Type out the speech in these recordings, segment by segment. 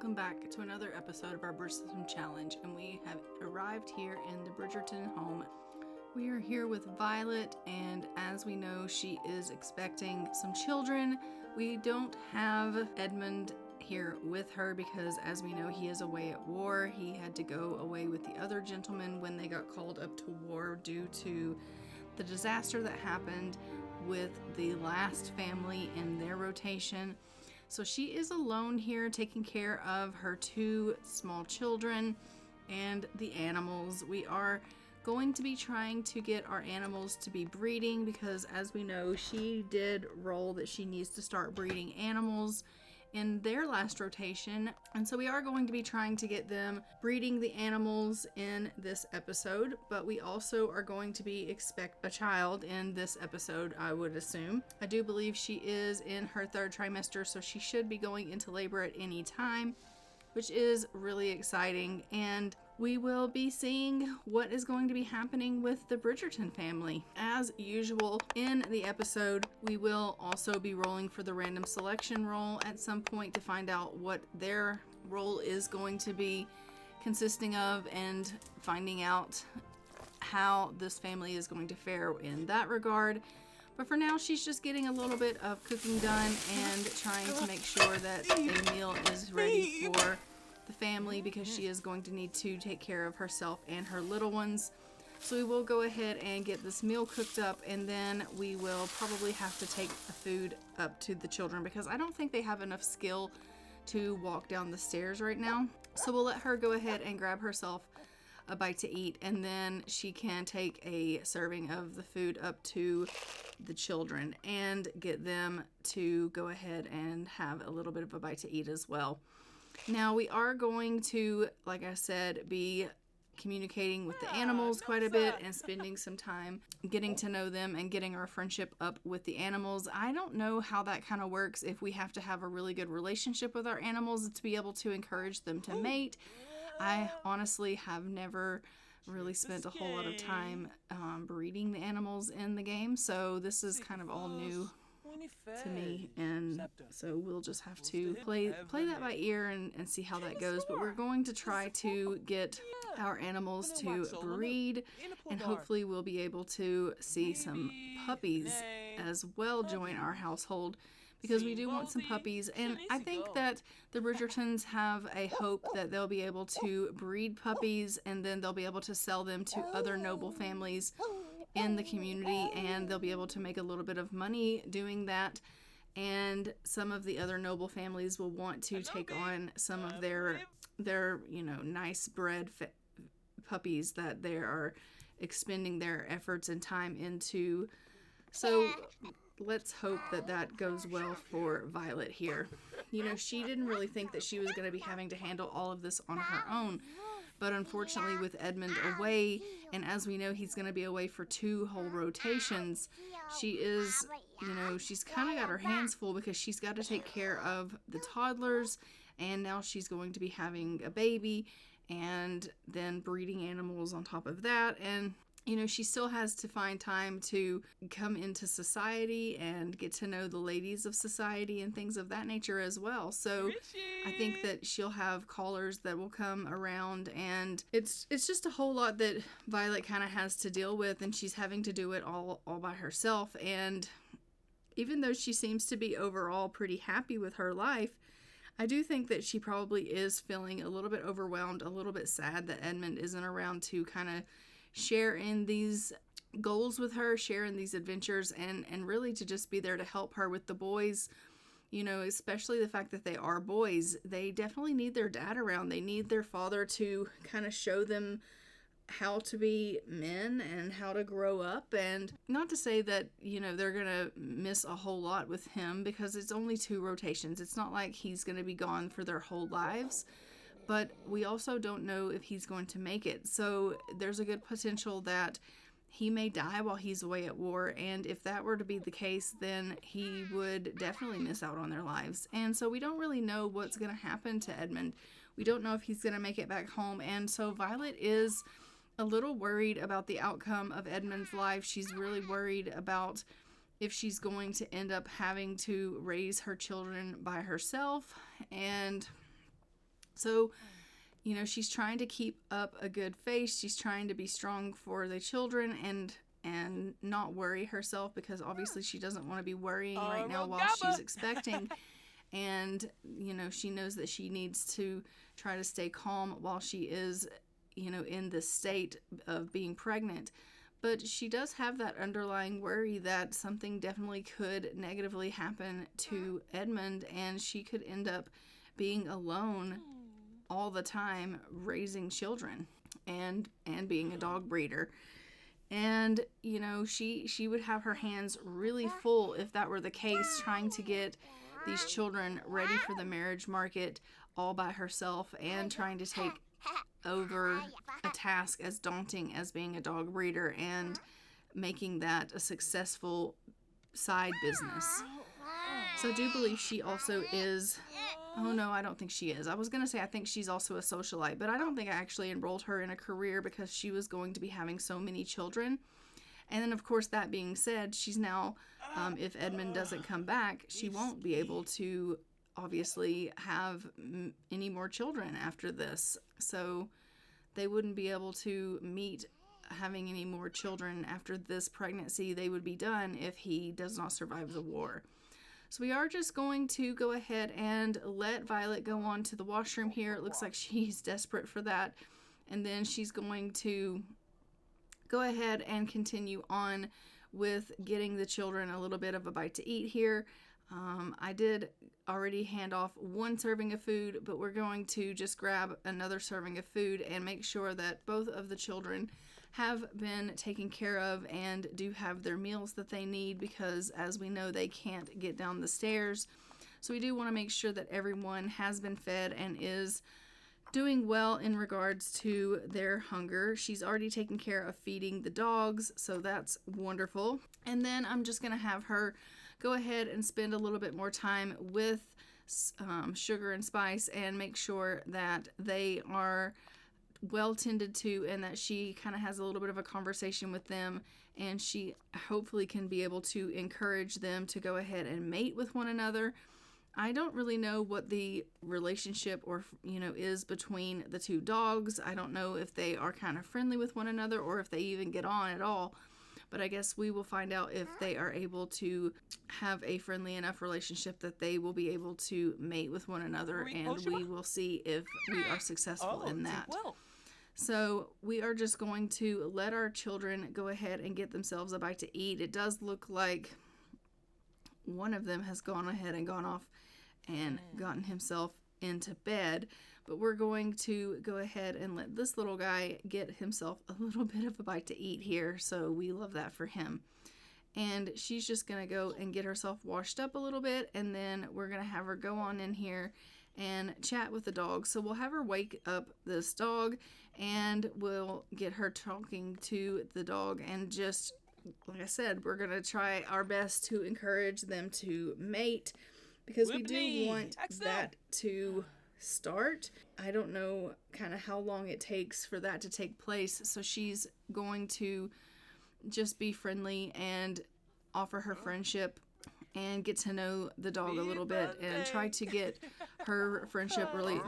welcome back to another episode of our Bridgesimton challenge, and we have arrived here in the Bridgerton home. We are here with Violet, and as we know, she is expecting some children. We don't have Edmund here with her because, as we know, he is away at war. He had to go away with the other gentlemen when they got called up to war due to the disaster that happened with the last family in their rotation. So she is alone here taking care of her two small children and the animals. We are going to be trying to get our animals to be breeding because, as we know, she did roll that she needs to start breeding animals in their last rotation, and so we are going to be trying to get them breeding the animals in this episode. But we also are going to be expect a child in this episode, I would assume. I do believe she is in her third trimester, so she should be going into labor at any time, which is really exciting. And we will be seeing what is going to be happening with the Bridgerton family. As usual in the episode, we will also be rolling for the random selection roll at some point to find out what their role is going to be consisting of and finding out how this family is going to fare in that regard. But for now, she's just getting a little bit of cooking done and trying to make sure that a meal is ready for the family because she is going to need to take care of herself and her little ones. So we will go ahead and get this meal cooked up, and then we will probably have to take the food up to the children because I don't think they have enough skill to walk down the stairs right now. So we'll let her go ahead and grab herself a bite to eat, and then she can take a serving of the food up to the children and get them to go ahead and have a little bit of a bite to eat as well. Now we are going to, like I said, be communicating with the animals quite a bit and spending some time getting to know them and getting our friendship up with the animals. I don't know how that kind of works, if we have to have a really good relationship with our animals to be able to encourage them to mate. I honestly have never really spent a whole lot of time breeding the animals in the game, so this is kind of all new to me, and so we'll just have to play that by ear and see how that goes. But we're going to try to get our animals to breed, and hopefully we'll be able to see some puppies as well join our household, because we do want some puppies. And I think that the Bridgertons have a hope that they'll be able to breed puppies and then they'll be able to sell them to other noble families in the community, and they'll be able to make a little bit of money doing that. And some of the other noble families will want to take on some of their nice bred puppies that they are expending their efforts and time into. So let's hope that that goes well for Violet here. She didn't really think that she was going to be having to handle all of this on her own. But unfortunately, with Edmund away, and as we know, he's going to be away for 2 whole rotations, she is, she's kind of got her hands full because she's got to take care of the toddlers, and now she's going to be having a baby and then breeding animals on top of that. And she still has to find time to come into society and get to know the ladies of society and things of that nature as well. So I think that she'll have callers that will come around, and it's just a whole lot that Violet kind of has to deal with, and she's having to do it all by herself. And even though she seems to be overall pretty happy with her life, I do think that she probably is feeling a little bit overwhelmed, a little bit sad that Edmund isn't around to kind of share in these goals with her, share in these adventures, and really to just be there to help her with the boys. Especially the fact that they are boys. They definitely need their dad around. They need their father to kind of show them how to be men and how to grow up. And not to say that, they're going to miss a whole lot with him, because it's only 2 rotations. It's not like he's going to be gone for their whole lives. But we also don't know if he's going to make it. So there's a good potential that he may die while he's away at war. And if that were to be the case, then he would definitely miss out on their lives. And so we don't really know what's going to happen to Edmund. We don't know if he's going to make it back home. And so Violet is a little worried about the outcome of Edmund's life. She's really worried about if she's going to end up having to raise her children by herself. And So, you know, she's trying to keep up a good face. She's trying to be strong for the children and not worry herself, because obviously she doesn't want to be worrying right now while she's expecting. And, you know, she knows that she needs to try to stay calm while she is, you know, in this state of being pregnant. But she does have that underlying worry that something definitely could negatively happen to Edmund, and she could end up being alone all the time raising children and being a dog breeder. And, you know, she would have her hands really full if that were the case, trying to get these children ready for the marriage market all by herself, and trying to take over a task as daunting as being a dog breeder and making that a successful side business. So I do believe she also is, oh no, I don't think she is. I was going to say I think she's also a socialite, but I don't think I actually enrolled her in a career because she was going to be having so many children. And then, of course, that being said, she's now, if Edmund doesn't come back, she won't be able to obviously have any more children after this. So they wouldn't be able to meet having any more children after this pregnancy. They would be done if he does not survive the war. So we are just going to go ahead and let Violet go on to the washroom here. It looks like she's desperate for that. And then she's going to go ahead and continue on with getting the children a little bit of a bite to eat here. I did already hand off one serving of food, but we're going to just grab another serving of food and make sure that both of the children have been taken care of and do have their meals that they need, because as we know, they can't get down the stairs. So we do want to make sure that everyone has been fed and is doing well in regards to their hunger. She's already taken care of feeding the dogs, so that's wonderful. And then I'm just going to have her go ahead and spend a little bit more time with Sugar and Spice and make sure that they are well tended to, and that she kind of has a little bit of a conversation with them, and she hopefully can be able to encourage them to go ahead and mate with one another. I don't really know what the relationship is between the two dogs. I don't know if they are kind of friendly with one another or if they even get on at all. But I guess we will find out if they are able to have a friendly enough relationship that they will be able to mate with one another, and we will see if we are successful in that. So we are just going to let our children go ahead and get themselves a bite to eat. It does look like one of them has gone ahead and gone off and gotten himself into bed, but we're going to go ahead and let this little guy get himself a little bit of a bite to eat here, so we love that for him. And she's just going to go and get herself washed up a little bit, and then we're going to have her go on in here and chat with the dog. So we'll have her wake up this dog, and we'll get her talking to the dog, and just, like I said, we're going to try our best to encourage them to mate, because we do want that to start. I don't know kind of how long it takes for that to take place, so she's going to just be friendly and offer her friendship and get to know the dog a little bit, and try to get her friendship really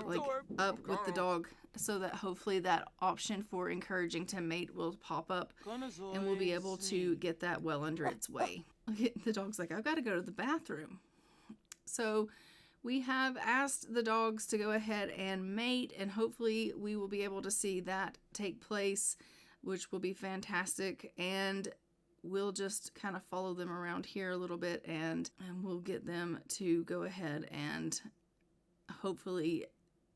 up with the dog, so that hopefully that option for encouraging to mate will pop up and we'll be able to get that well under its way. The dog's like, I've got to go to the bathroom. So we have asked the dogs to go ahead and mate, and hopefully we will be able to see that take place, which will be fantastic. And we'll just kind of follow them around here a little bit, and we'll get them to go ahead and hopefully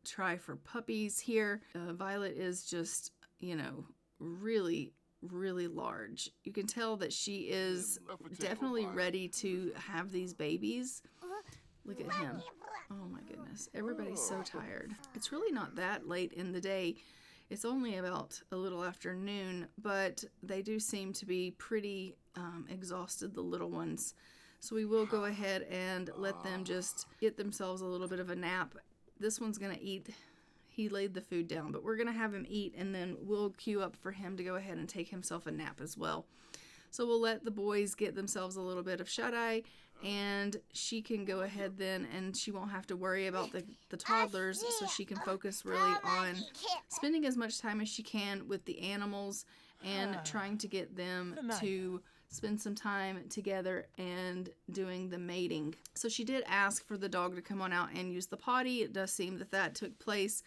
try for puppies here. Violet is just, really, really large. You can tell that she is definitely ready to have these babies. Look at him. Oh my goodness. Everybody's so tired. It's really not that late in the day. It's only about a little after noon, but they do seem to be pretty exhausted, the little ones. So we will go ahead and let them just get themselves a little bit of a nap. This one's going to eat. He laid the food down, but we're going to have him eat, and then we'll queue up for him to go ahead and take himself a nap as well. So we'll let the boys get themselves a little bit of shut-eye, and she can go ahead then and she won't have to worry about the toddlers, so she can focus really on spending as much time as she can with the animals and trying to get them to spend some time together and doing the mating. So she did ask for the dog to come on out and use the potty. It does seem that took place,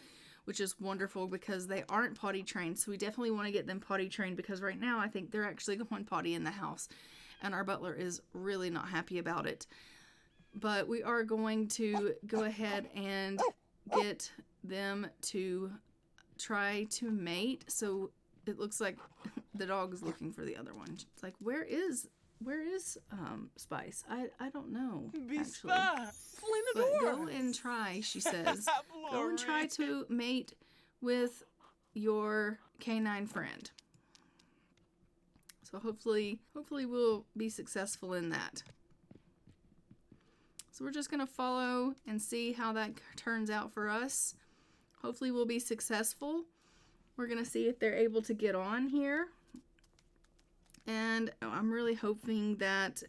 which is wonderful because they aren't potty trained. So we definitely want to get them potty trained, because right now I think they're actually going potty in the house, and our butler is really not happy about it. But we are going to go ahead and get them to try to mate. So it looks like the dog is looking for the other one. It's like, where is Spice? I don't know, actually. But go and try, she says. Go and try to mate with your canine friend. So hopefully we'll be successful in that. So we're just going to follow and see how that turns out for us. Hopefully we'll be successful. We're going to see if they're able to get on here. And I'm really hoping that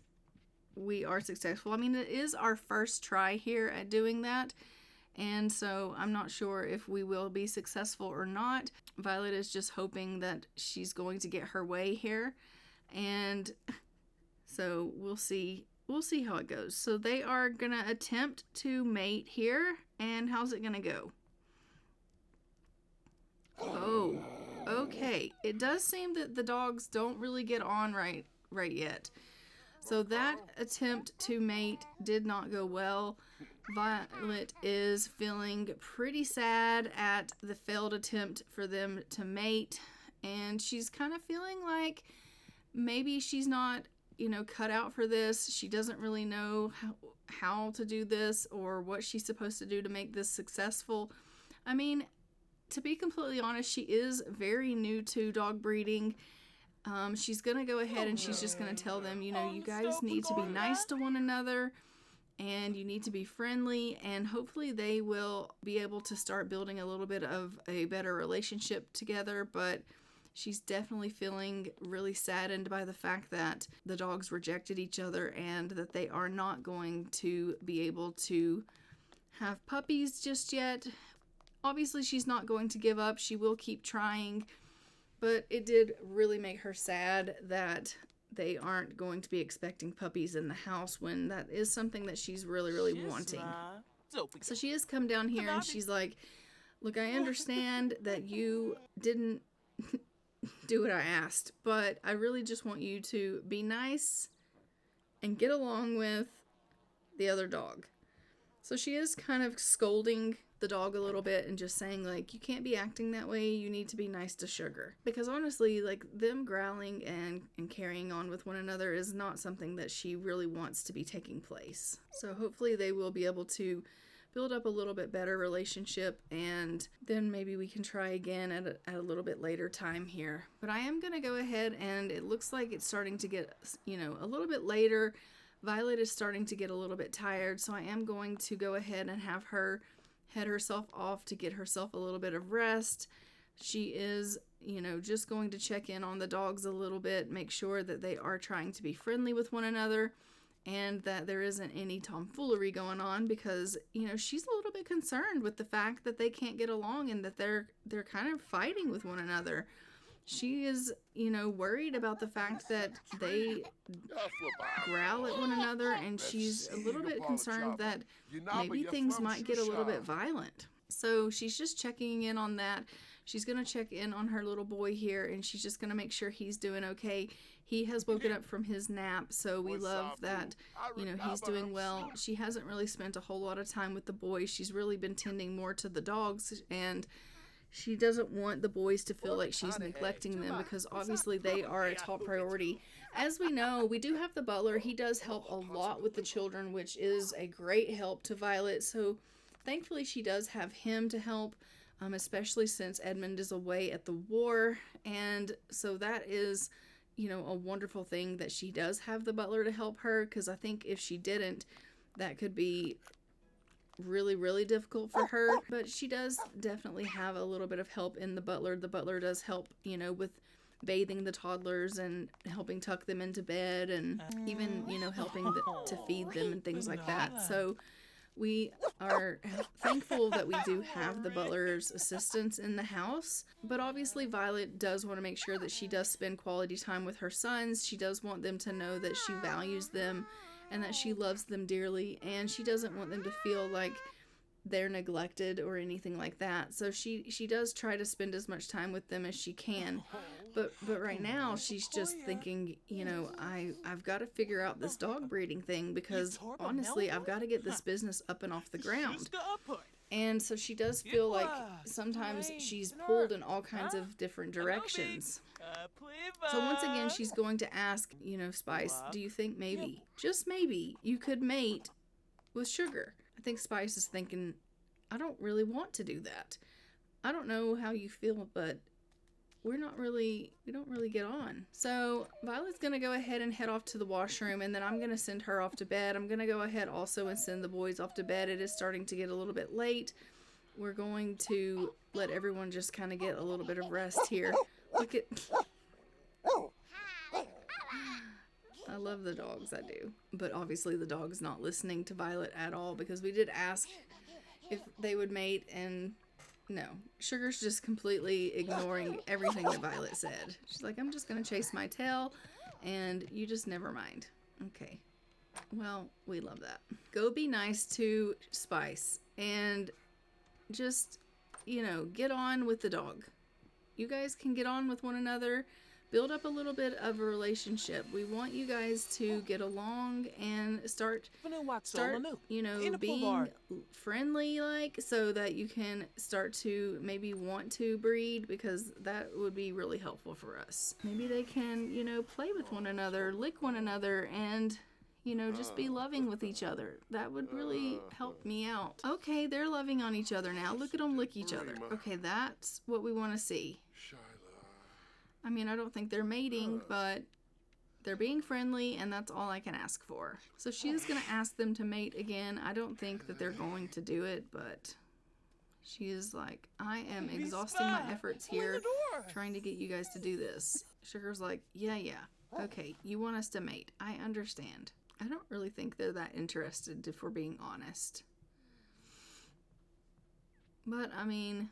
we are successful. I mean, it is our first try here at doing that. And so I'm not sure if we will be successful or not. Violet is just hoping that she's going to get her way here. And so we'll see how it goes. So they are going to attempt to mate here. And how's it going to go? Oh, okay. It does seem that the dogs don't really get on right yet. So that attempt to mate did not go well. Violet is feeling pretty sad at the failed attempt for them to mate. And she's kind of feeling like maybe she's not, cut out for this. She doesn't really know how to do this or what she's supposed to do to make this successful. I mean, to be completely honest, she is very new to dog breeding. She's going to go ahead and she's just going to tell them, you guys need to be nice to one another and you need to be friendly, and hopefully they will be able to start building a little bit of a better relationship together. But she's definitely feeling really saddened by the fact that the dogs rejected each other and that they are not going to be able to have puppies just yet. Obviously, she's not going to give up. She will keep trying. But it did really make her sad that they aren't going to be expecting puppies in the house when that is something that she's really, really wanting. So she has come down here and she's like, look, I understand that you didn't do what I asked, but I really just want you to be nice and get along with the other dog. So she is kind of scolding the dog a little bit and just saying, like, you can't be acting that way. You need to be nice to Sugar. Because honestly, like, them growling and carrying on with one another is not something that she really wants to be taking place. So hopefully they will be able to build up a little bit better relationship, and then maybe we can try again at a little bit later time here. But I am going to go ahead, and it looks like it's starting to get, a little bit later. Violet is starting to get a little bit tired, so I am going to go ahead and have her head herself off to get herself a little bit of rest. She is, just going to check in on the dogs a little bit, make sure that they are trying to be friendly with one another and that there isn't any tomfoolery going on, because, she's a little bit concerned with the fact that they can't get along and that they're kind of fighting with one another. She is, worried about the fact that they growl at one another, and she's a little bit concerned that maybe things might get a little bit violent. So she's just checking in on that. She's going to check in on her little boy here, and she's just going to make sure he's doing okay. He has woken up from his nap, so we love that, he's doing well. She hasn't really spent a whole lot of time with the boys. She's really been tending more to the dogs, and she doesn't want the boys to feel like she's neglecting them, because obviously they are a top priority. As we know, we do have the butler. He does help a lot with the children, which is a great help to Violet. So thankfully she does have him to help, especially since Edmund is away at the war. And so that is, a wonderful thing that she does have the butler to help her, because I think if she didn't, that could be really, really difficult for her. But she does definitely have a little bit of help in the butler. The butler does help, with bathing the toddlers and helping tuck them into bed, and even, you know, helping to feed them and things like that. So we are thankful that we do have the butler's assistance in the house, but obviously Violet does want to make sure that she does spend quality time with her sons. She does want them to know that she values them and that she loves them dearly, and she doesn't want them to feel like they're neglected or anything like that. So she does try to spend as much time with them as she can. But right now she's just thinking, you know, I've got to figure out this dog breeding thing, because honestly I've got to get this business up and off the ground. And so she does feel like sometimes she's pulled in all kinds of different directions. So once again she's going to ask, you know, Spice, do you think maybe, just maybe, you could mate with Sugar? I think Spice is thinking, I don't really want to do that. I don't know how you feel, but we don't really get on. So Violet's gonna go ahead and head off to the washroom, and then I'm gonna send her off to bed. I'm gonna go ahead also and send the boys off to bed. It is starting to get a little bit late. We're going to let everyone just kind of get a little bit of rest here. Look at... I love the dogs, I do. But obviously the dog's not listening to Violet at all, because we did ask if they would mate, and no. Sugar's just completely ignoring everything that Violet said. She's like, I'm just going to chase my tail, and you just never mind. Okay. Well, we love that. Go be nice to Spice, and just, you know, get on with the dog. You guys can get on with one another. Build up a little bit of a relationship. We want you guys to get along and start, you know, being friendly, like, so that you can start to maybe want to breed, because that would be really helpful for us. Maybe they can, you know, play with one another, lick one another, and, you know, just be loving with each other. That would really help me out. Okay, they're loving on each other now. Look at them lick each other. Okay, that's what we want to see. I mean, I don't think they're mating, but they're being friendly, and that's all I can ask for. So she is going to ask them to mate again. I don't think that they're going to do it, but she is like, I am exhausting my efforts here trying to get you guys to do this. Sugar's like, yeah, okay, you want us to mate. I understand. I don't really think they're that interested, if we're being honest. But, I mean...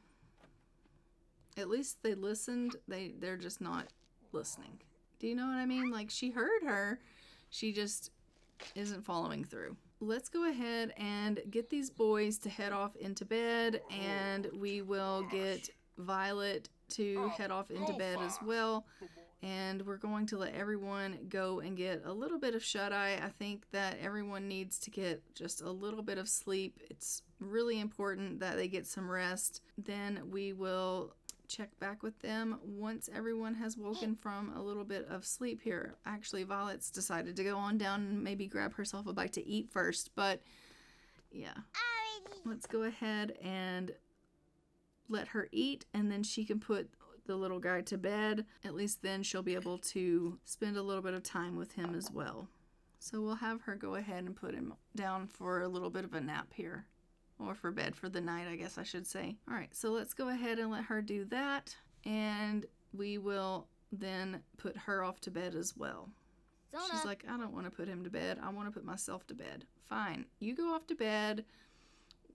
at least they listened. They're just not listening. Do you know what I mean? Like, she heard her. She just isn't following through. Let's go ahead and get these boys to head off into bed, and we will get Violet to head off into bed as well. And we're going to let everyone go and get a little bit of shut-eye. I think that everyone needs to get just a little bit of sleep. It's really important that they get some rest. Then we will check back with them once everyone has woken from a little bit of sleep here. Actually, Violet's decided to go on down and maybe grab herself a bite to eat first, but yeah. Let's go ahead and let her eat, and then she can put the little guy to bed. At least then she'll be able to spend a little bit of time with him as well. So we'll have her go ahead and put him down for a little bit of a nap here. Or for bed for the night, I guess I should say. Alright, so let's go ahead and let her do that. And we will then put her off to bed as well. She's like, I don't want to put him to bed. I want to put myself to bed. Fine, you go off to bed.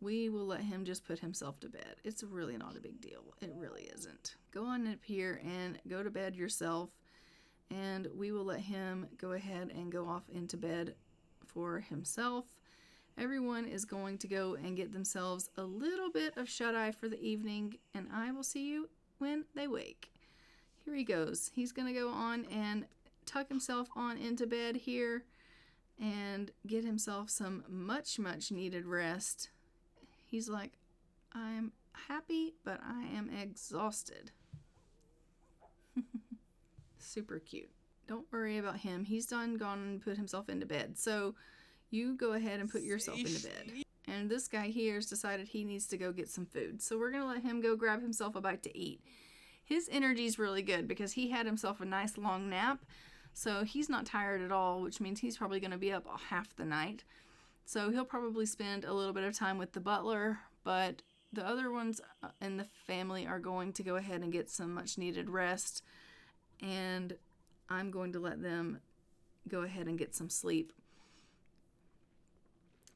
We will let him just put himself to bed. It's really not a big deal. It really isn't. Go on up here and go to bed yourself. And we will let him go ahead and go off into bed for himself. Everyone is going to go and get themselves a little bit of shut-eye for the evening, and I will see you when they wake. Here he goes. He's going to go on and tuck himself on into bed here and get himself some much needed rest. He's like, I'm happy, but I am exhausted. Super cute. Don't worry about him. He's gone and put himself into bed. So you go ahead and put yourself into bed. And this guy here has decided he needs to go get some food. So we're going to let him go grab himself a bite to eat. His energy's really good because he had himself a nice long nap. So he's not tired at all, which means he's probably going to be up half the night. So he'll probably spend a little bit of time with the butler, but the other ones in the family are going to go ahead and get some much needed rest. and I'm going to let them go ahead and get some sleep.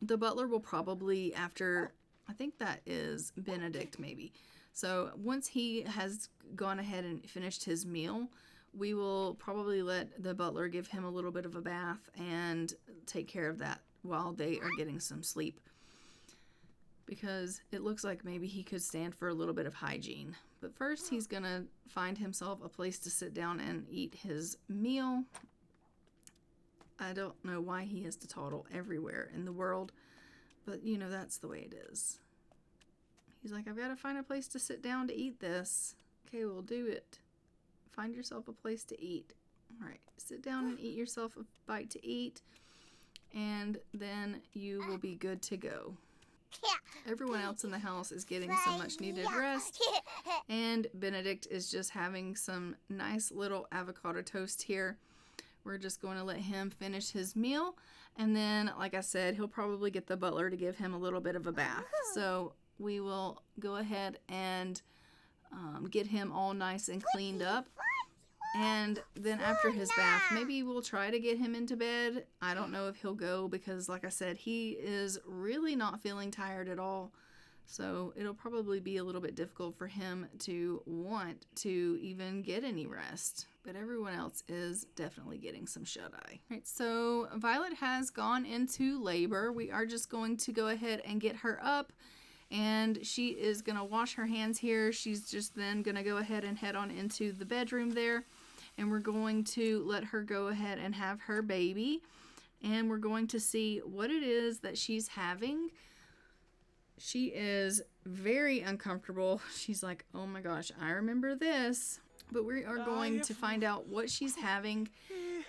The butler will probably, after, I think that is Benedict maybe. So once he has gone ahead and finished his meal, we will probably let the butler give him a little bit of a bath and take care of that while they are getting some sleep. Because it looks like maybe he could stand for a little bit of hygiene. But first he's going to find himself a place to sit down and eat his meal. I don't know why he has to toddle everywhere in the world, but you know, that's the way it is. He's like, I've got to find a place to sit down to eat this. Okay, we'll do it. Find yourself a place to eat. All right, sit down and eat yourself a bite to eat, and then you will be good to go. Everyone else in the house is getting some much needed rest, and Benedict is just having some nice little avocado toast here. We're just going to let him finish his meal, and then, like I said, he'll probably get the butler to give him a little bit of a bath. So we will go ahead and get him all nice and cleaned up. And then after his bath, maybe we'll try to get him into bed. I don't know if he'll go because, like I said, he is really not feeling tired at all. So it'll probably be a little bit difficult for him to want to even get any rest. But everyone else is definitely getting some shut-eye. Right, so Violet has gone into labor. We are just going to go ahead and get her up. And she is going to wash her hands here. She's just then going to go ahead and head on into the bedroom there. And we're going to let her go ahead and have her baby. And we're going to see what it is that she's having. She is very uncomfortable. She's like, oh my gosh, I remember this. But we are going to find out what she's having.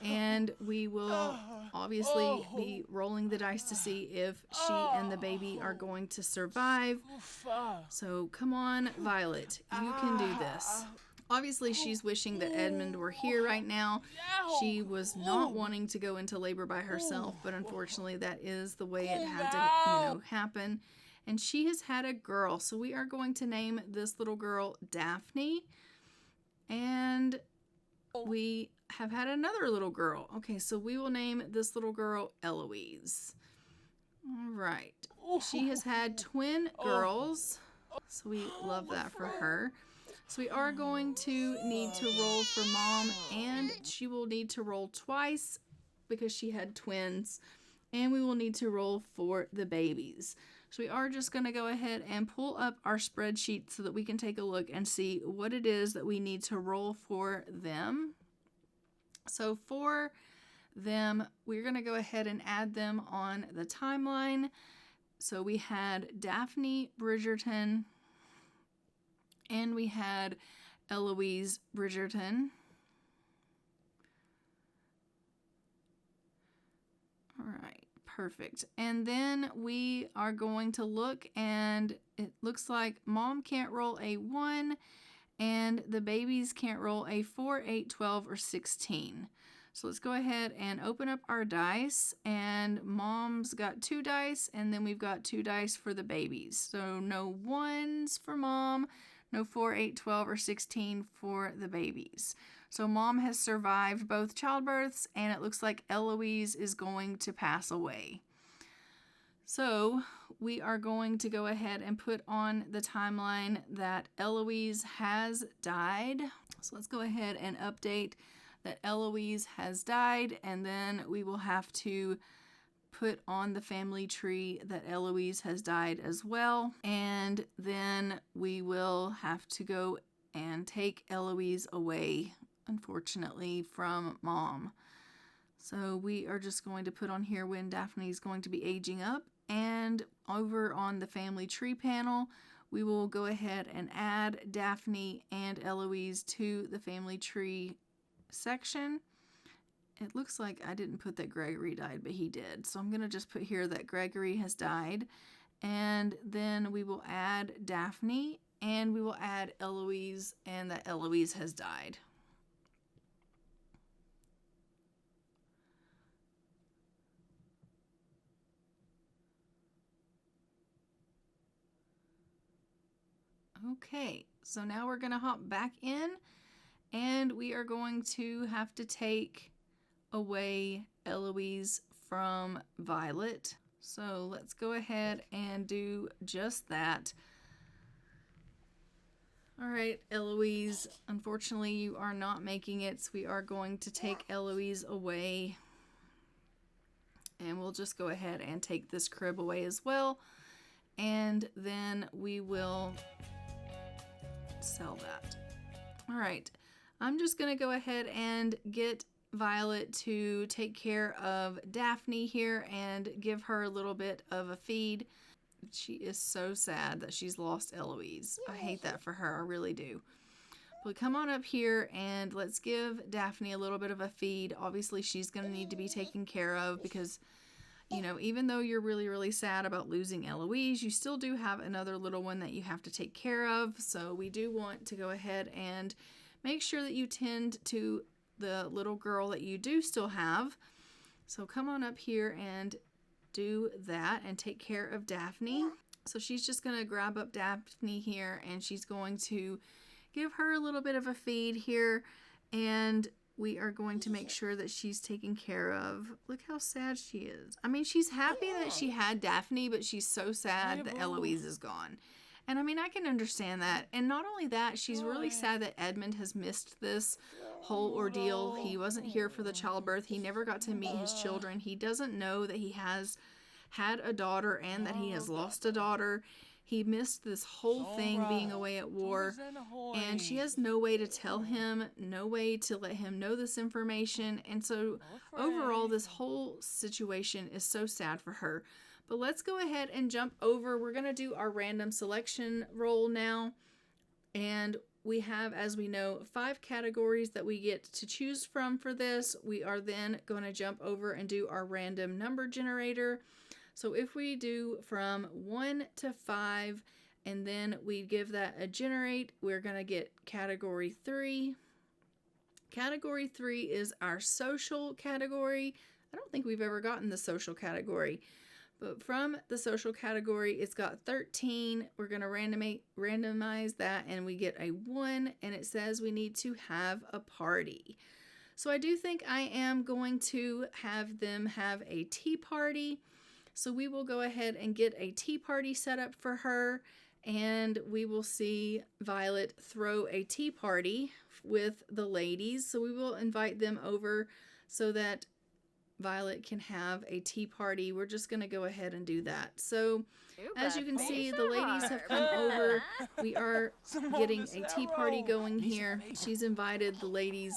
And we will obviously be rolling the dice to see if she and the baby are going to survive. So come on, Violet, you can do this. Obviously, she's wishing that Edmund were here right now. She was not wanting to go into labor by herself, but unfortunately that is the way it had to, happen. And she has had a girl, so we are going to name this little girl Daphne. And we have had another little girl. Okay, so we will name this little girl Eloise. All right. She has had twin girls, so we love that for her. So we are going to need to roll for Mom, and she will need to roll twice because she had twins. And we will need to roll for the babies. So we are just going to go ahead and pull up our spreadsheet so that we can take a look and see what it is that we need to roll for them. So for them, we're going to go ahead and add them on the timeline. So we had Daphne Bridgerton, and we had Eloise Bridgerton. All right. Perfect. And then we are going to look, and it looks like Mom can't roll a 1 and the babies can't roll a 4, 8, 12, or 16. So let's go ahead and open up our dice, and Mom's got 2 dice, and then we've got 2 dice for the babies. So no 1s for Mom, no 4, 8, 12, or 16 for the babies. So Mom has survived both childbirths, and it looks like Eloise is going to pass away. So we are going to go ahead and put on the timeline that Eloise has died. So let's go ahead and update that Eloise has died, and then we will have to put on the family tree that Eloise has died as well. And then we will have to go and take Eloise away, unfortunately, from Mom. So we are just going to put on here when Daphne's going to be aging up, and over on the family tree panel we will go ahead and add Daphne and Eloise to the family tree section. It looks like I didn't put that Gregory died, but he did, so I'm going to just put here that Gregory has died, and then we will add Daphne, and we will add Eloise, and that Eloise has died. Okay, so now we're going to hop back in, And we are going to have to take away Eloise from Violet. So let's go ahead and do just that. All right, Eloise, unfortunately you are not making it, so we are going to take Eloise away. And we'll just go ahead and take this crib away as well. And then we will sell that. All right, I'm just gonna go ahead and get Violet to take care of Daphne here and give her a little bit of a feed. She is so sad that she's lost Eloise. I hate that for her, I really do. But come on up here and let's give Daphne a little bit of a feed. Obviously she's gonna need to be taken care of because, you know, even though you're really, really sad about losing Eloise, you still do have another little one that you have to take care of. So we do want to go ahead and make sure that you tend to the little girl that you do still have. So come on up here and do that and take care of Daphne. So she's just going to grab up Daphne here and she's going to give her a little bit of a feed here, and we are going to make sure that she's taken care of. Look how sad she is. I mean, she's happy that she had Daphne, but she's so sad that Eloise is gone. And I mean, I can understand that. And not only that, she's really sad that Edmund has missed this whole ordeal. He wasn't here for the childbirth. He never got to meet his children. He doesn't know that he has had a daughter and that he has lost a daughter. He missed this whole thing being away at war. And she has no way to tell him, no way to let him know this information. And so overall, this whole situation is so sad for her. But let's go ahead and jump over. We're going to do our random selection roll now. And we have, as we know, 5 categories that we get to choose from for this. We are then going to jump over and do our random number generator. So if we do from 1 to 5, and then we give that a generate, we're going to get category 3. Category 3 is our social category. I don't think we've ever gotten the social category. But from the social category, it's got 13. We're going to randomize that, and we get a 1, and it says we need to have a party. So I do think I am going to have them have a tea party. So we will go ahead and get a tea party set up for her, and we will see Violet throw a tea party with the ladies. So we will invite them over so that Violet can have a tea party. We're just going to go ahead and do that. So as you can see, the ladies have come over. We are getting a tea party going here. She's invited the ladies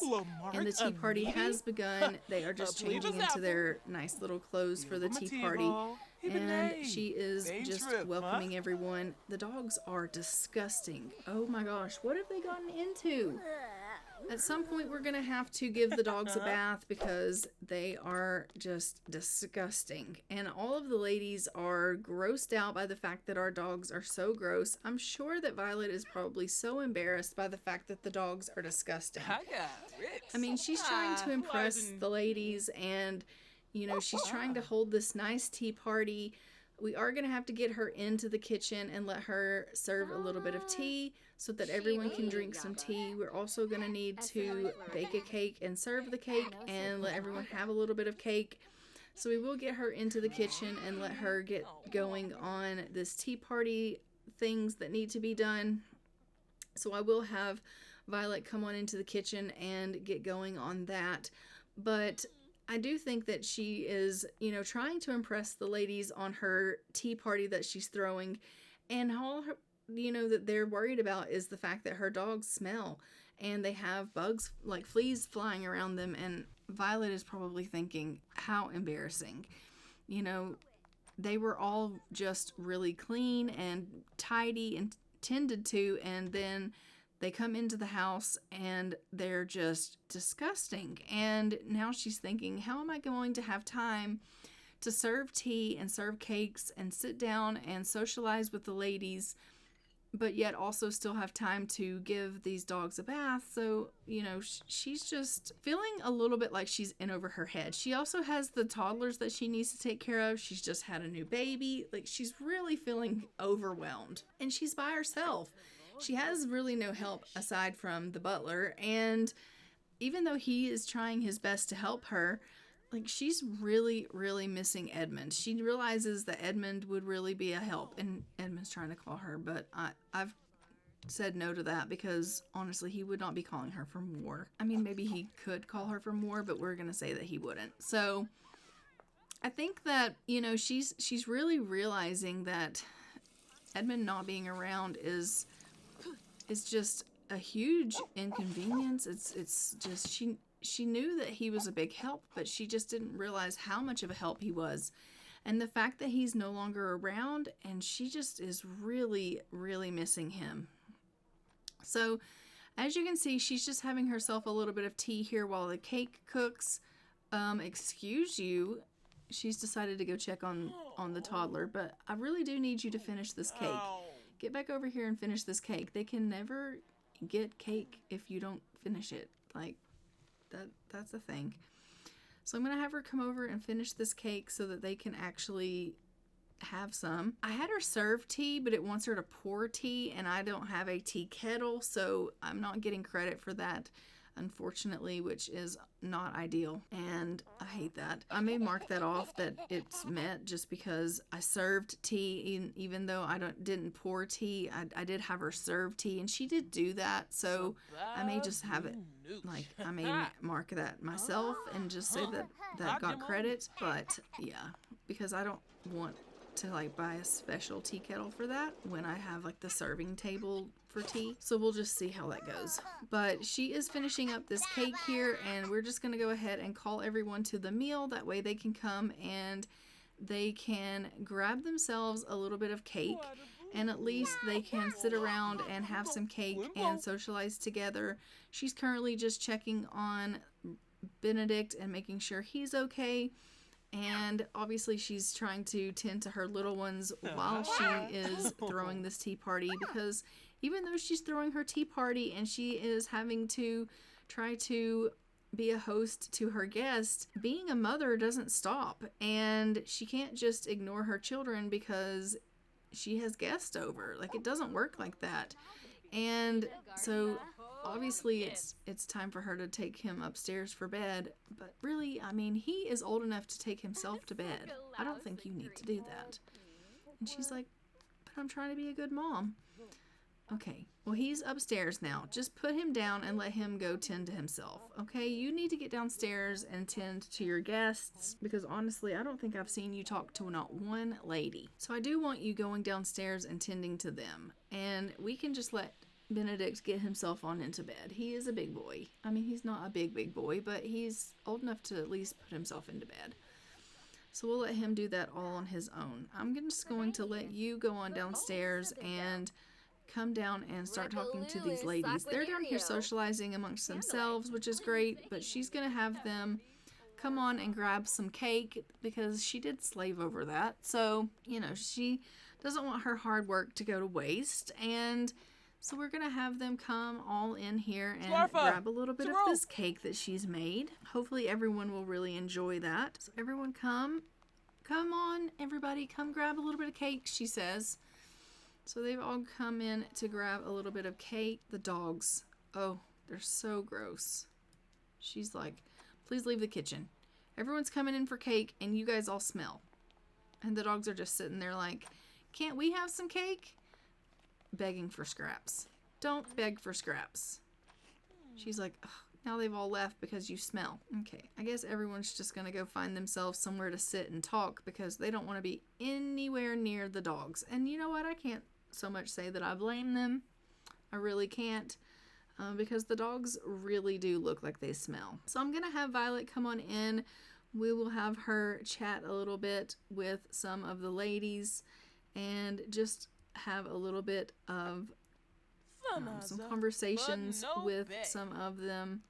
and the tea party has begun. They are just changing into their nice little clothes for the tea party. And she is just welcoming everyone. The dogs are disgusting. Oh my gosh, what have they gotten into? At some point, we're going to have to give the dogs a bath because they are just disgusting. And all of the ladies are grossed out by the fact that our dogs are so gross. I'm sure that Violet is probably so embarrassed by the fact that the dogs are disgusting. I mean, she's trying to impress the ladies and, you know, she's trying to hold this nice tea party. We are going to have to get her into the kitchen and let her serve a little bit of tea so that everyone can drink some tea. We're also going to need to bake a cake and serve the cake and let everyone have a little bit of cake. So we will get her into the kitchen and let her get going on this tea party things that need to be done. So I will have Violet come on into the kitchen and get going on that. But I do think that she is, you know, trying to impress the ladies on her tea party that she's throwing, and all her, you know, that they're worried about is the fact that her dogs smell and they have bugs like fleas flying around them, and Violet is probably thinking, how embarrassing. You know, they were all just really clean and tidy and tended to, and then they come into the house and they're just disgusting. And now she's thinking, how am I going to have time to serve tea and serve cakes and sit down and socialize with the ladies, but yet also still have time to give these dogs a bath? So, you know, she's just feeling a little bit like she's in over her head. She also has the toddlers that she needs to take care of. She's just had a new baby. Like, she's really feeling overwhelmed. And she's by herself. she has really no help aside from the butler, and even though he is trying his best to help her, like, she's really, really missing Edmund. She realizes that Edmund would really be a help, and Edmund's trying to call her, but I've said no to that because honestly he would not be calling her for more. I mean, maybe he could call her for more, but we're gonna say that he wouldn't. So I think that, you know, she's really realizing that Edmund not being around is just a huge inconvenience. It's just she knew that he was a big help, but she just didn't realize how much of a help he was. And the fact that he's no longer around, and she just is really, really missing him. So, as you can see, she's just having herself a little bit of tea here while the cake cooks. Excuse you. She's decided to go check on the toddler, but I really do need you to finish this cake. Get back over here and finish this cake. They can never get cake if you don't finish it. Like, that's a thing. So I'm going to have her come over and finish this cake so that they can actually have some. I had her serve tea, but it wants her to pour tea, and I don't have a tea kettle, so I'm not getting credit for that, unfortunately, which is not ideal, and I hate that. I may mark that off that it's met just because I served tea, even though I didn't pour tea. I did have her serve tea, and she did do that, so I may just have it, like, I may mark that myself and just say that got credit, but yeah, because I don't want to like buy a special tea kettle for that when I have like the serving table for tea. So we'll just see how that goes. But she is finishing up this cake here, and we're just gonna go ahead and call everyone to the meal. That way they can come and they can grab themselves a little bit of cake, and at least they can sit around and have some cake and socialize together. She's currently just checking on Benedict and making sure he's okay. And obviously she's trying to tend to her little ones while she is throwing this tea party, because even though she's throwing her tea party and she is having to try to be a host to her guests, being a mother doesn't stop, and she can't just ignore her children because she has guests over. Like, it doesn't work like that. And so obviously it's time for her to take him upstairs for bed, but really, I mean, he is old enough to take himself to bed. I don't think you need to do that. And she's like, but I'm trying to be a good mom. Okay, well, he's upstairs now. Just put him down and let him go tend to himself. Okay, you need to get downstairs and tend to your guests, because honestly, I don't think I've seen you talk to not one lady. So I do want you going downstairs and tending to them, and we can just let Benedict get himself on into bed. He is a big boy. I mean, he's not a big boy, but he's old enough to at least put himself into bed. So we'll let him do that all on his own. I'm just going to let you go on downstairs and come down and start talking to these ladies. They're down here socializing amongst themselves, which is great, but she's going to have them come on and grab some cake because she did slave over that. So, you know, she doesn't want her hard work to go to waste, and so we're going to have them come all in here and grab a little bit of this cake that she's made. Hopefully everyone will really enjoy that. So everyone come on, everybody, come grab a little bit of cake, she says. So they've all come in to grab a little bit of cake. The dogs, oh, they're so gross. She's like, please leave the kitchen. Everyone's coming in for cake and you guys all smell. And the dogs are just sitting there like, can't we have some cake? Begging for scraps. Don't beg for scraps. She's like, ugh, now they've all left because you smell. Okay, I guess everyone's just gonna go find themselves somewhere to sit and talk because they don't want to be anywhere near the dogs. And you know what? I can't so much say that I blame them. I really can't, because the dogs really do look like they smell. So I'm gonna have Violet come on in. We will have her chat a little bit with some of the ladies and just have a little bit of some conversations with some of them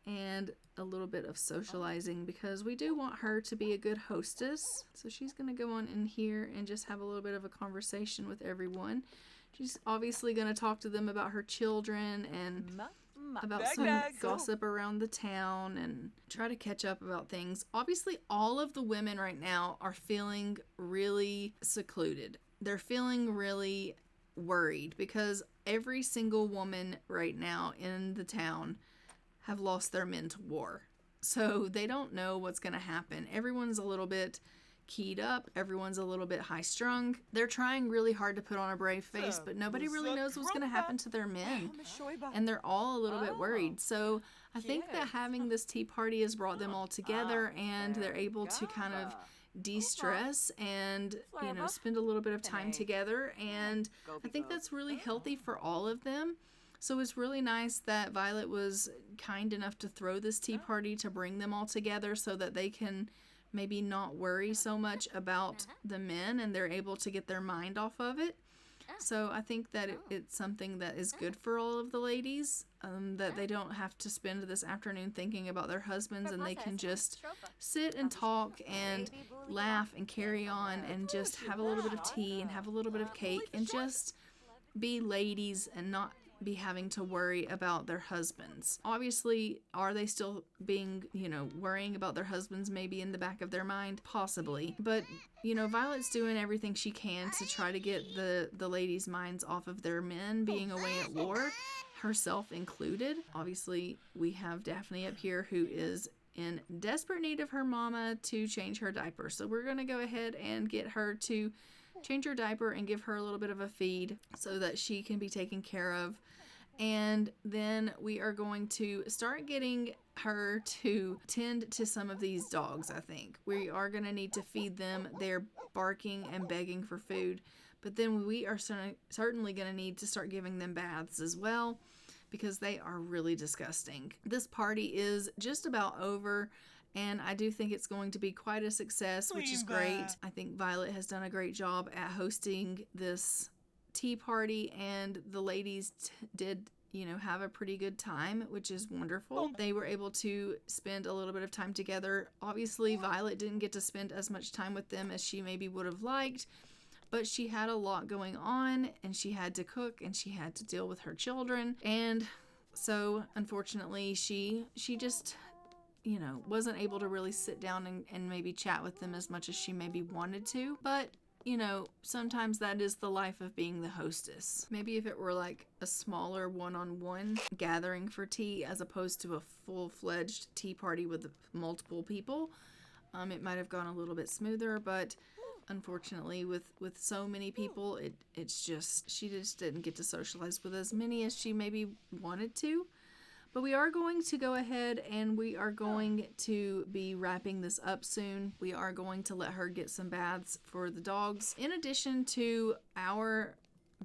and a little bit of socializing, because we do want her to be a good hostess. So she's going to go on in here and just have a little bit of a conversation with everyone. She's obviously going to talk to them about her children and about some gossip around the town and try to catch up about things. Obviously, all of the women right now are feeling really secluded. They're feeling really worried because every single woman right now in the town have lost their men to war. So they don't know what's going to happen. Everyone's a little bit keyed up. Everyone's a little bit high strung. They're trying really hard to put on a brave face, but nobody really knows what's going to happen to their men. And they're all a little bit worried. So I think that having this tea party has brought them all together, and they're able to kind of de-stress and, you know, spend a little bit of time together. And I think that's really healthy for all of them. So it's really nice that Violet was kind enough to throw this tea party to bring them all together so that they can maybe not worry so much about the men, and they're able to get their mind off of it. So I think that it's something that is good for all of the ladies, that they don't have to spend this afternoon thinking about their husbands, and they can just sit and talk and laugh and carry on and just have a little bit of tea and have a little bit of cake and just be ladies and not be having to worry about their husbands. Obviously, are they still being, you know, worrying about their husbands maybe in the back of their mind? Possibly. But, you know, Violet's doing everything she can to try to get the ladies' minds off of their men being away at war, herself included. Obviously, we have Daphne up here who is in desperate need of her mama to change her diaper. So we're going to go ahead and get her to change her diaper and give her a little bit of a feed so that she can be taken care of. And then we are going to start getting her to tend to some of these dogs, I think. We are going to need to feed them. They're barking and begging for food. But then we are certainly going to need to start giving them baths as well, because they are really disgusting. This party is just about over, and I do think it's going to be quite a success, which is great. I think Violet has done a great job at hosting this tea party, and the ladies did, you know, have a pretty good time, which is wonderful. They were able to spend a little bit of time together. Obviously, Violet didn't get to spend as much time with them as she maybe would have liked, but she had a lot going on, and she had to cook, and she had to deal with her children. And so, unfortunately, she just, you know, wasn't able to really sit down and maybe chat with them as much as she maybe wanted to. But, you know, sometimes that is the life of being the hostess. Maybe if it were like a smaller one-on-one gathering for tea as opposed to a full-fledged tea party with multiple people, it might have gone a little bit smoother. But unfortunately, with so many people, it's just, she just didn't get to socialize with as many as she maybe wanted to. But we are going to go ahead and we are going to be wrapping this up soon. We are going to let her get some baths for the dogs. In addition to our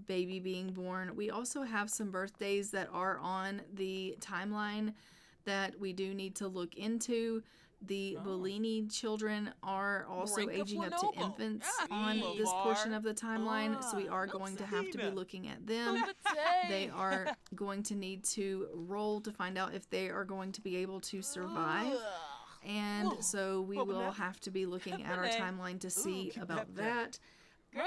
baby being born, we also have some birthdays that are on the timeline that we do need to look into. The Bellini children are also aging up to infants on this portion of the timeline, so we are going to have to be looking at them. They are going to need to roll to find out if they are going to be able to survive, and so we will have to be looking at our timeline to see about that.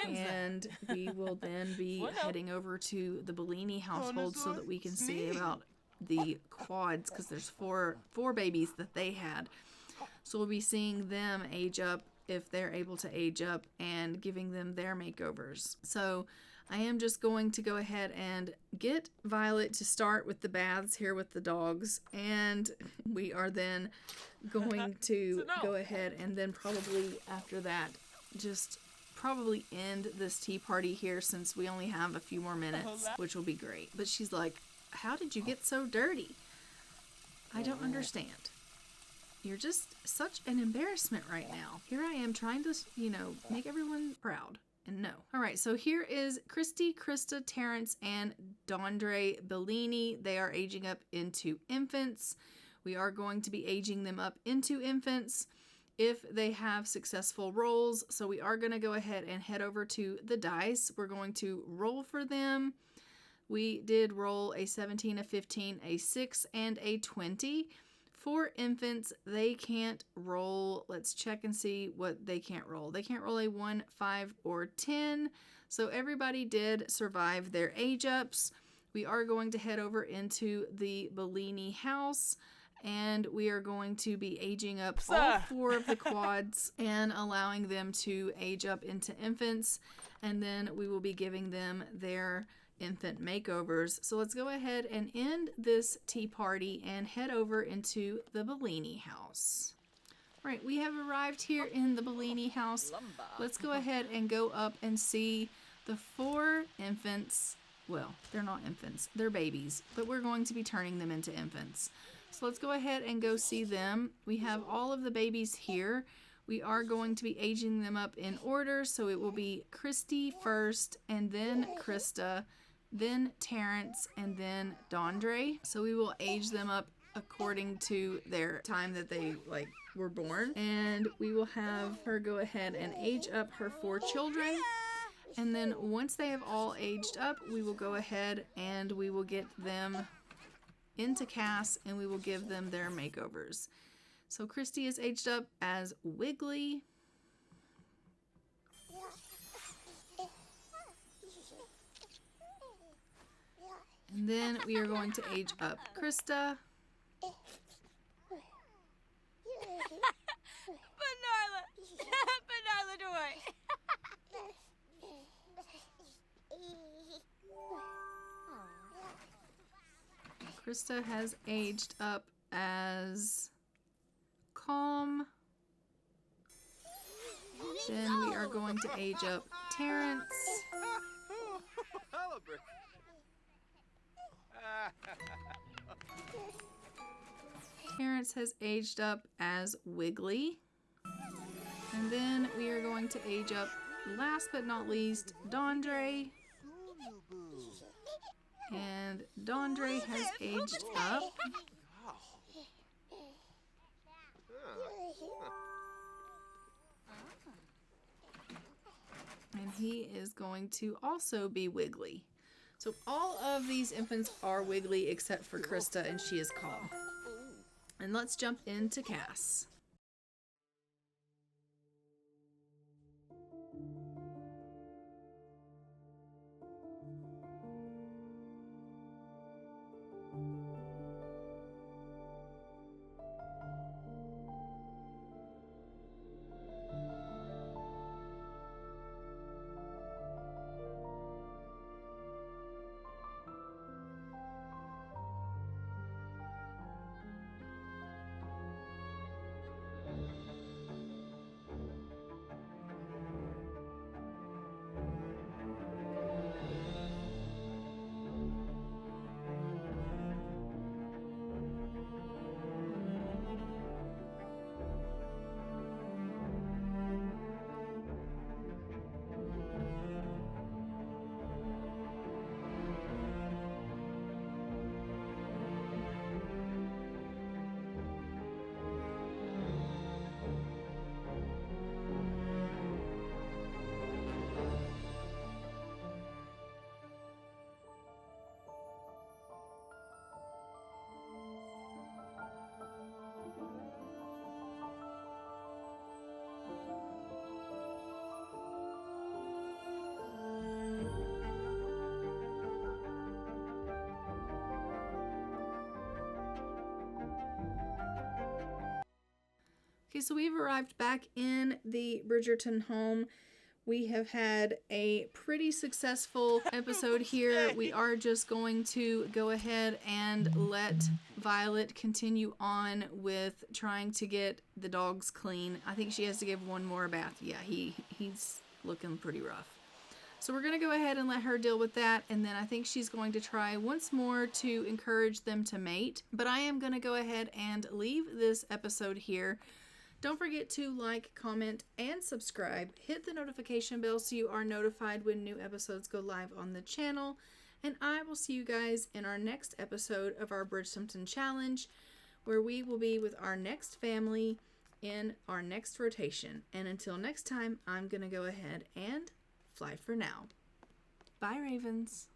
And we will then be heading over to the Bellini household so that we can see about the quads, because there's four babies that they had. So we'll be seeing them age up if they're able to age up and giving them their makeovers. So I am just going to go ahead and get Violet to start with the baths here with the dogs. And we are then going to go ahead and then probably after that just probably end this tea party here, since we only have a few more minutes, which will be great. But she's like, how did you get so dirty? I don't understand. You're just such an embarrassment right now. Here I am trying to, you know, make everyone proud. And no. All right, so here is Christy, Krista, Terrence, and Dondre Bellini. They are aging up into infants. We are going to be aging them up into infants if they have successful rolls. So we are going to go ahead and head over to the dice. We're going to roll for them. We did roll a 17, a 15, a 6, and a 20. For infants, they can't roll. Let's check and see what they can't roll. They can't roll a 1, 5, or 10. So everybody did survive their age ups. We are going to head over into the Bellini house. And we are going to be aging up all 4 of the quads and allowing them to age up into infants. And then we will be giving them their infant makeovers. So let's go ahead and end this tea party and head over into the Bellini house. Right, we have arrived here in the Bellini house. Let's go ahead and go up and see the 4 infants. Well, they're not infants, they're babies, but we're going to be turning them into infants. So let's go ahead and go see them. We have all of the babies here. We are going to be aging them up in order, so it will be Christy first, and then Krista, then Terrence, and then Dondre. So we will age them up according to their time that they were born. And we will have her go ahead and age up her 4 children. And then once they have all aged up, we will go ahead and we will get them into Cass and we will give them their makeovers. So Christy is aged up as Wiggly. And then we are going to age up Krista. Banarla Doy. Krista has aged up as Calm. Then we are going to age up Terrence. Terrence has aged up as Wiggly. And then we are going to age up, last but not least, Dondre. And Dondre has aged up. And he is going to also be Wiggly. So all of these infants are Wiggly except for Krista, and she is Calm. And let's jump into Cass. Okay, so we've arrived back in the Bridgerton home. We have had a pretty successful episode here. We are just going to go ahead and let Violet continue on with trying to get the dogs clean. I think she has to give one more bath. Yeah, he's looking pretty rough. So we're going to go ahead and let her deal with that, and then I think she's going to try once more to encourage them to mate. But I am going to go ahead and leave this episode here. Don't forget to like, comment, and subscribe. Hit the notification bell so you are notified when new episodes go live on the channel. And I will see you guys in our next episode of our Bridgesimton challenge, where we will be with our next family in our next rotation. And until next time, I'm going to go ahead and fly for now. Bye, Ravens.